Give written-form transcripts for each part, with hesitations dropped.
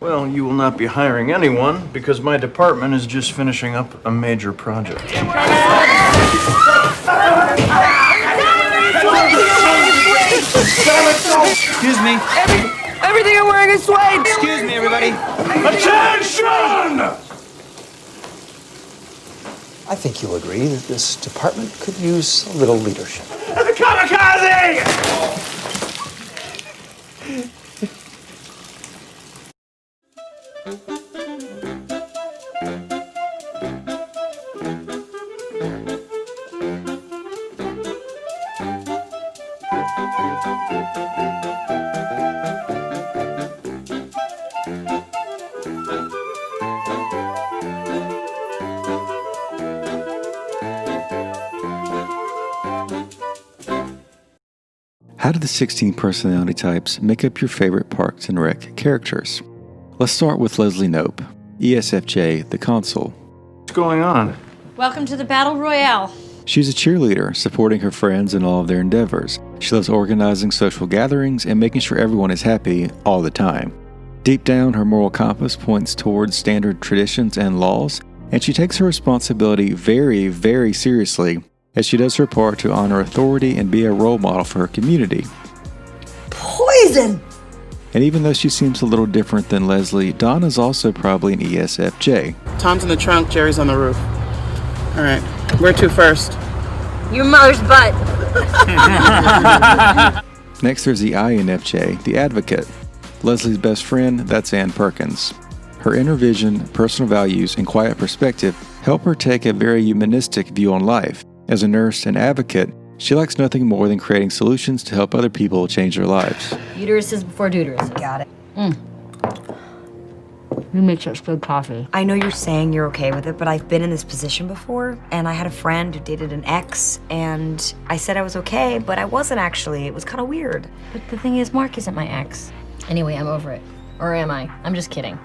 Well, you will not be hiring anyone because my department is just finishing up a major project. Excuse me. Everything I'm wearing is suede! Excuse me, everybody. Attention! I think you'll agree that this department could use a little leadership. The kamikaze! How do the 16 personality types make up your favorite Parks and Rec characters? Let's start with Leslie Knope, ESFJ, the Consul. What's going on? Welcome to the Battle Royale. She's a cheerleader, supporting her friends in all of their endeavors. She loves organizing social gatherings and making sure everyone is happy all the time. Deep down, her moral compass points towards standard traditions and laws, and she takes her responsibility very, very seriously as she does her part to honor authority and be a role model for her community. Poison! And even though she seems a little different than Leslie, Donna's also probably an ESFJ. Tom's in the trunk, Jerry's on the roof. All right, where to first? Your mother's butt. Next, there's the INFJ, the advocate. Leslie's best friend, that's Ann Perkins. Her inner vision, personal values, and quiet perspective help her take a very humanistic view on life. As a nurse and advocate, she likes nothing more than creating solutions to help other people change their lives. Uteruses before deuteruses. Got it. You make such good coffee. I know you're saying you're okay with it, but I've been in this position before, and I had a friend who dated an ex, and I said I was okay, but I wasn't actually. It was kind of weird. But the thing is, Mark isn't my ex. Anyway, I'm over it. Or am I? I'm just kidding.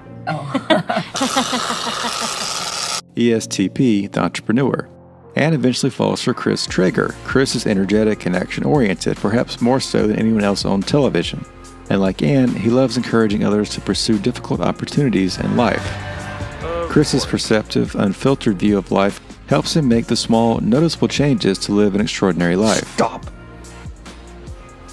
ESTP, the entrepreneur. Anne eventually falls for Chris Traeger. Chris is energetic and action-oriented, perhaps more so than anyone else on television. And like Anne, he loves encouraging others to pursue difficult opportunities in life. Chris's perceptive, unfiltered view of life helps him make the small, noticeable changes to live an extraordinary life. Stop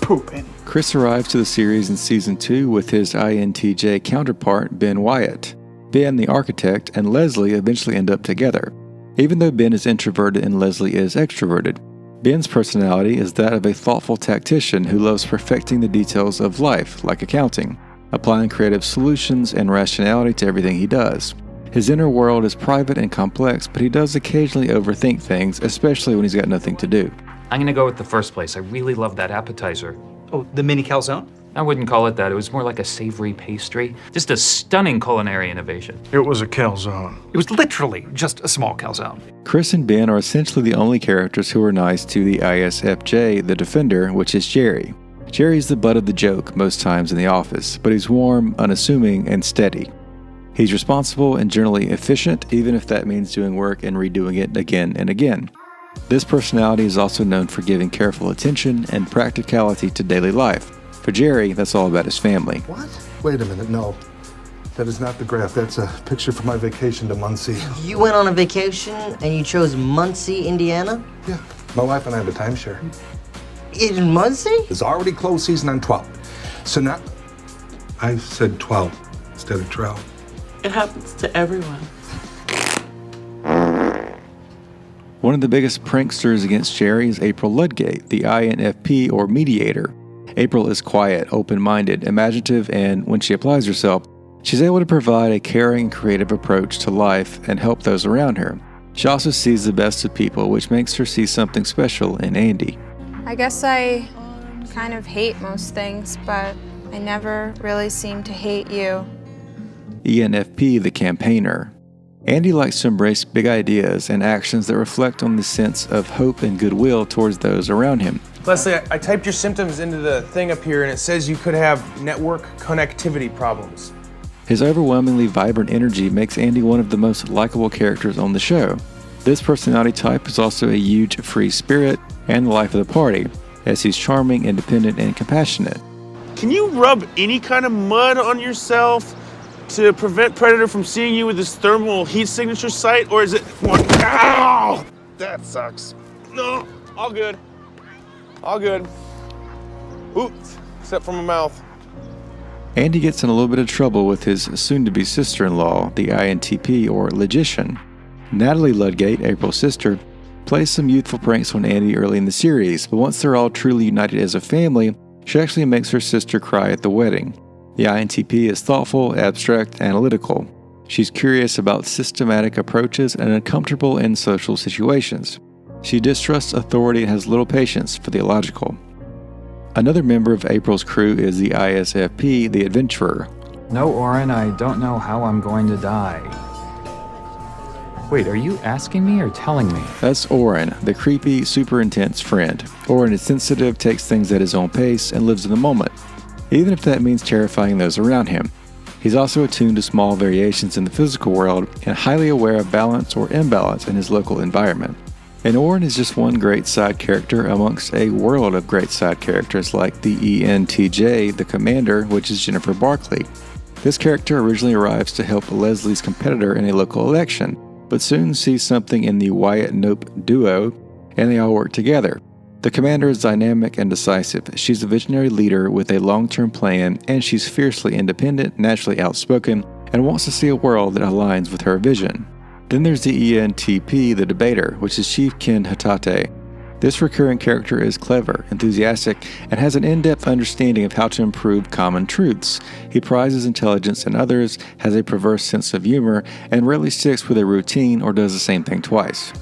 pooping. Chris arrives to the series in Season 2 with his INTJ counterpart, Ben Wyatt. Ben, the architect, and Leslie eventually end up together. Even though Ben is introverted and Leslie is extroverted, Ben's personality is that of a thoughtful tactician who loves perfecting the details of life, like accounting, applying creative solutions and rationality to everything he does. His inner world is private and complex, but he does occasionally overthink things, especially when he's got nothing to do. I'm gonna go with the first place. I really love that appetizer. Oh, the mini calzone? I wouldn't call it that. It was more like a savory pastry. Just a stunning culinary innovation. It was a calzone. It was literally just a small calzone. Chris and Ben are essentially the only characters who are nice to the ISFJ, the defender, which is Jerry. Jerry's the butt of the joke most times in the office, but he's warm, unassuming, and steady. He's responsible and generally efficient, even if that means doing work and redoing it again and again. This personality is also known for giving careful attention and practicality to daily life. For Jerry, that's all about his family. What? Wait a minute, no. That is not the graph. That's a picture from my vacation to Muncie. You went on a vacation and you chose Muncie, Indiana? Yeah, my wife and I have a timeshare. In Muncie? It's already closed season on 12. So now, I said 12 instead of 12. It happens to everyone. One of the biggest pranksters against Jerry is April Ludgate, the INFP or MEDIATOR. April is quiet, open-minded, imaginative, and when she applies herself, she's able to provide a caring, creative approach to life and help those around her. She also sees the best of people, which makes her see something special in Andy. I guess I kind of hate most things, but I never really seem to hate you. ENFP, the campaigner. Andy likes to embrace big ideas and actions that reflect on the sense of hope and goodwill towards those around him. Leslie, I typed your symptoms into the thing up here, and it says you could have network connectivity problems. His overwhelmingly vibrant energy makes Andy one of the most likable characters on the show. This personality type is also a huge free spirit and the life of the party, as he's charming, independent, and compassionate. Can you rub any kind of mud on yourself to prevent predator from seeing you with this thermal heat signature sight, or is it one? Ow! That sucks. No, all good. All good. Oops, except for my mouth. Andy gets in a little bit of trouble with his soon-to-be sister-in-law, the INTP or logician. Natalie Ludgate, April's sister, plays some youthful pranks on Andy early in the series, but once they're all truly united as a family, she actually makes her sister cry at the wedding. The INTP is thoughtful, abstract, analytical. She's curious about systematic approaches and uncomfortable in social situations. She distrusts authority and has little patience for the illogical. Another member of April's crew is the ISFP, the adventurer. No, Oren, I don't know how I'm going to die. Wait, are you asking me or telling me? That's Oren, the creepy, super intense friend. Oren is sensitive, takes things at his own pace, and lives in the moment, even if that means terrifying those around him. He's also attuned to small variations in the physical world and highly aware of balance or imbalance in his local environment. And Oren is just one great side character amongst a world of great side characters like the ENTJ, the commander, which is Jennifer Barkley. This character originally arrives to help Leslie's competitor in a local election, but soon sees something in the Wyatt Knope duo, and they all work together. The commander is dynamic and decisive. She's a visionary leader with a long-term plan, and she's fiercely independent, naturally outspoken, and wants to see a world that aligns with her vision. Then there's the ENTP, the debater, which is Chief Ken Hatate. This recurring character is clever, enthusiastic, and has an in-depth understanding of how to improve common truths. He prizes intelligence in others, has a perverse sense of humor, and rarely sticks with a routine or does the same thing twice.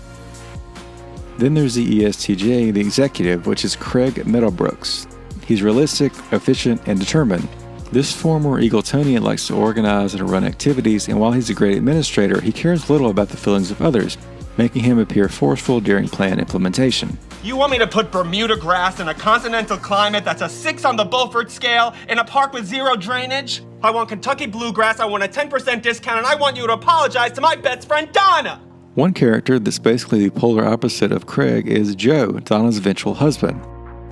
Then there's the ESTJ, the executive, which is Craig Meadowbrooks. He's realistic, efficient, and determined. This former Eagletonian likes to organize and run activities, and while he's a great administrator, he cares little about the feelings of others, making him appear forceful during plan implementation. You want me to put Bermuda grass in a continental climate that's a 6 on the Beaufort scale in a park with 0 drainage? I want Kentucky bluegrass, I want a 10% discount, and I want you to apologize to my best friend Donna! One character that's basically the polar opposite of Craig is Joe, Donna's eventual husband.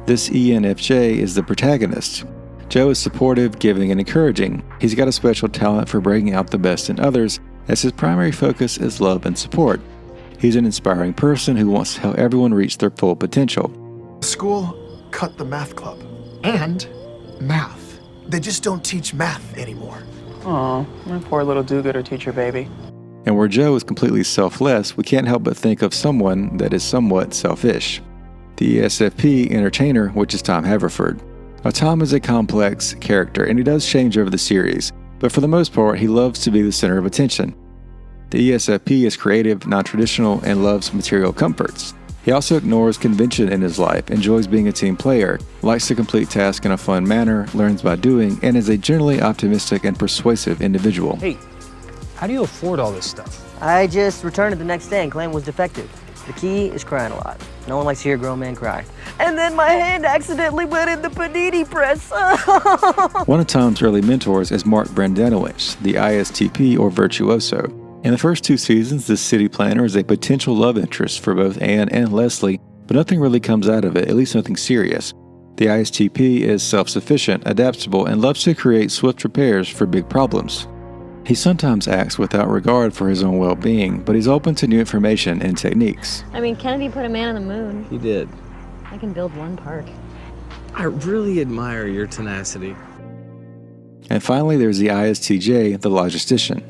This ENFJ is the protagonist. Joe is supportive, giving, and encouraging. He's got a special talent for bringing out the best in others, as his primary focus is love and support. He's an inspiring person who wants to help everyone reach their full potential. School cut the math club. And math. They just don't teach math anymore. Aw, my poor little do-gooder teacher baby. And where Joe is completely selfless, we can't help but think of someone that is somewhat selfish. The ESFP entertainer, which is Tom Haverford. Now, Tom is a complex character, and he does change over the series, but for the most part, he loves to be the center of attention. The ESFP is creative, non-traditional, and loves material comforts. He also ignores convention in his life, enjoys being a team player, likes to complete tasks in a fun manner, learns by doing, and is a generally optimistic and persuasive individual. Hey, how do you afford all this stuff? I just returned it the next day and claimed it was defective. The key is crying a lot. No one likes to hear a grown man cry. And then my hand accidentally went in the panini press. One of Tom's early mentors is Mark Brandanowicz, the ISTP or virtuoso. In the first 2 seasons, this city planner is a potential love interest for both Ann and Leslie, but nothing really comes out of it, at least nothing serious. The ISTP is self-sufficient, adaptable, and loves to create swift repairs for big problems. He sometimes acts without regard for his own well-being, but he's open to new information and techniques. I mean, Kennedy put a man on the moon. He did. I can build one park. I really admire your tenacity. And finally, there's the ISTJ, the logistician.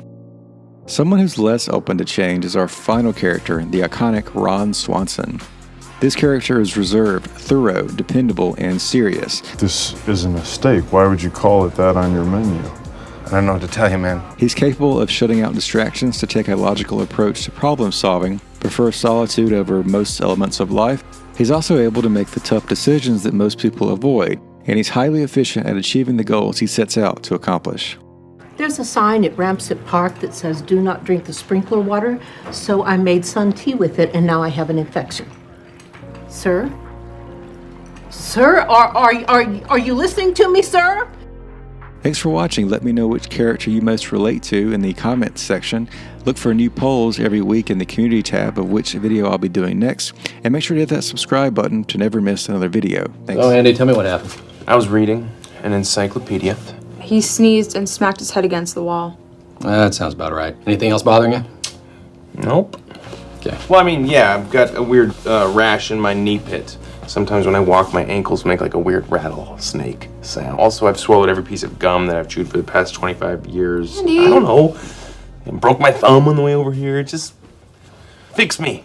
Someone who's less open to change is our final character, the iconic Ron Swanson. This character is reserved, thorough, dependable, and serious. This is a mistake. Why would you call it that on your menu? I don't know what to tell you, man. He's capable of shutting out distractions to take a logical approach to problem solving, prefers solitude over most elements of life. He's also able to make the tough decisions that most people avoid, and he's highly efficient at achieving the goals he sets out to accomplish. There's a sign at Ramsett Park that says, "Do not drink the sprinkler water," so I made sun tea with it, and now I have an infection. Sir? Sir, are you listening to me, sir? Thanks for watching. Let me know which character you most relate to in the comments section. Look for new polls every week in the community tab of which video I'll be doing next. And make sure to hit that subscribe button to never miss another video. Thanks. Oh, Andy, tell me what happened. I was reading an encyclopedia. He sneezed and smacked his head against the wall. That sounds about right. Anything else bothering you? Nope. Okay. Well, I mean, yeah, I've got a weird rash in my knee pit. Sometimes when I walk, my ankles make like a weird rattlesnake sound. Also, I've swallowed every piece of gum that I've chewed for the past 25 years. Andy. I don't know. And broke my thumb on the way over here. Just fix me.